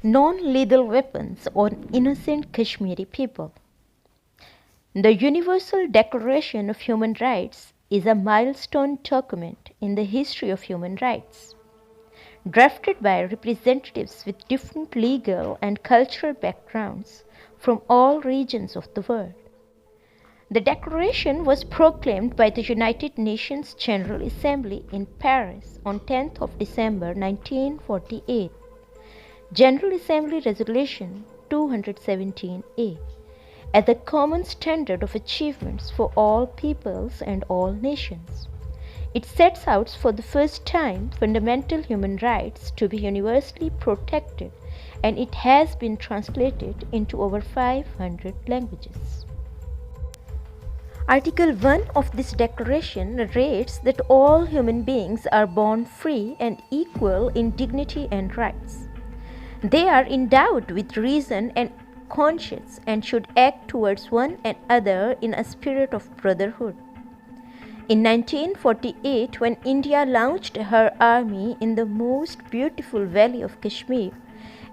Non-lethal weapons on innocent Kashmiri people. The Universal Declaration of Human Rights is a milestone document in the history of human rights. Drafted by representatives with different legal and cultural backgrounds from all regions of the world. The Declaration was proclaimed by the United Nations General Assembly in Paris on 10th of December 1948. General Assembly Resolution 217A as a common standard of achievements for all peoples and all nations. It sets out for the first time fundamental human rights to be universally protected, and it has been translated into over 500 languages. Article 1 of this declaration narrates that all human beings are born free and equal in dignity and rights. They are endowed with reason and conscience and should act towards one another in a spirit of brotherhood. In 1948, when India launched her army in the most beautiful valley of Kashmir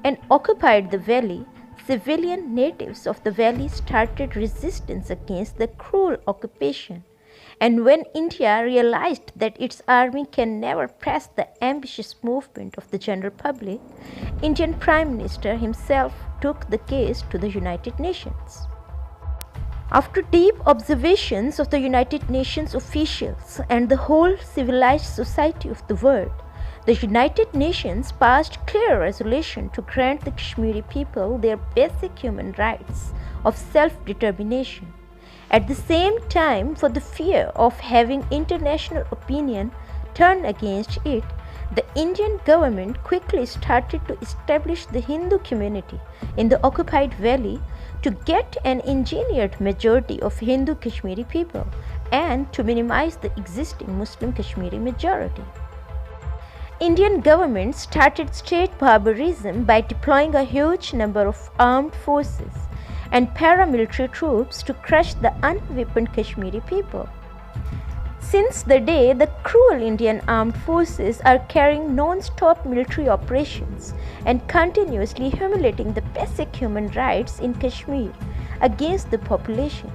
and occupied the valley, civilian natives of the valley started resistance against the cruel occupation. And when India realized that its army can never press the ambitious movement of the general public, Indian Prime Minister himself took the case to the United Nations. After deep observations of the United Nations officials and the whole civilized society of the world, the United Nations passed clear resolution to grant the Kashmiri people their basic human rights of self-determination. At the same time, for the fear of having international opinion turn against it, the Indian government quickly started to establish the Hindu community in the occupied valley to get an engineered majority of Hindu Kashmiri people and to minimize the existing Muslim Kashmiri majority. Indian government started state barbarism by deploying a huge number of armed forces and paramilitary troops to crush the unweaponed Kashmiri people. Since the day, the cruel Indian armed forces are carrying non-stop military operations and continuously humiliating the basic human rights in Kashmir against the population.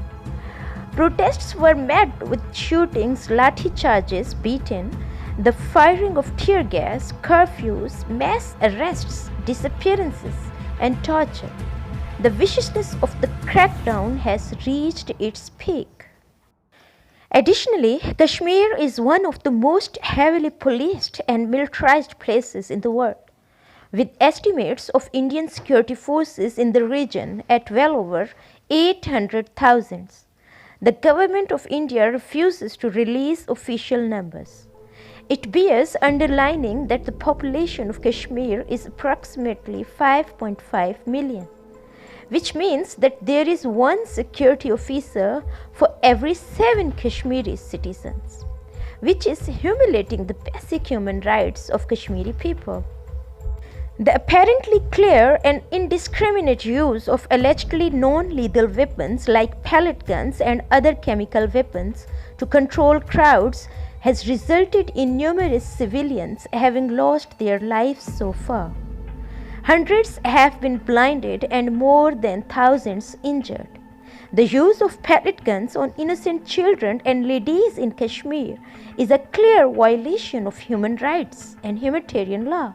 Protests were met with shootings, lathi charges, beaten, the firing of tear gas, curfews, mass arrests, disappearances, and torture. The viciousness of the crackdown has reached its peak. Additionally, Kashmir is one of the most heavily policed and militarized places in the world, with estimates of Indian security forces in the region at well over 800,000. The government of India refuses to release official numbers. It bears underlining that the population of Kashmir is approximately 5.5 million. Which means that there is one security officer for every 7 Kashmiri citizens, which is humiliating the basic human rights of Kashmiri people. The apparently clear and indiscriminate use of allegedly non-lethal weapons like pellet guns and other chemical weapons to control crowds has resulted in numerous civilians having lost their lives so far. Hundreds have been blinded and more than thousands injured. The use of pellet guns on innocent children and ladies in Kashmir is a clear violation of human rights and humanitarian law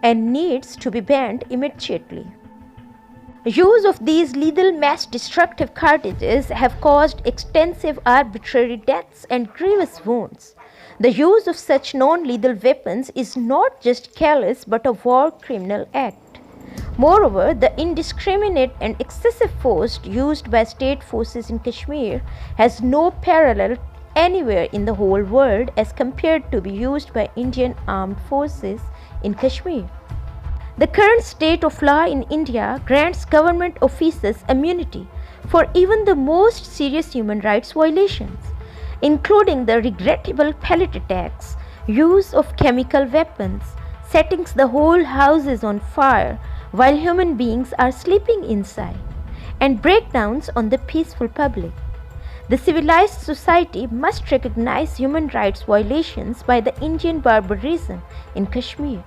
and needs to be banned immediately. Use of these lethal mass destructive cartridges have caused extensive arbitrary deaths and grievous wounds. The use of such non-lethal weapons is not just careless but a war criminal act. Moreover, the indiscriminate and excessive force used by state forces in Kashmir has no parallel anywhere in the whole world as compared to be used by Indian armed forces in Kashmir. The current state of law in India grants government officers immunity for even the most serious human rights violations, including the regrettable pellet attacks, use of chemical weapons, setting the whole houses on fire while human beings are sleeping inside, and breakdowns on the peaceful public. The civilized society must recognize human rights violations by the Indian barbarism in Kashmir.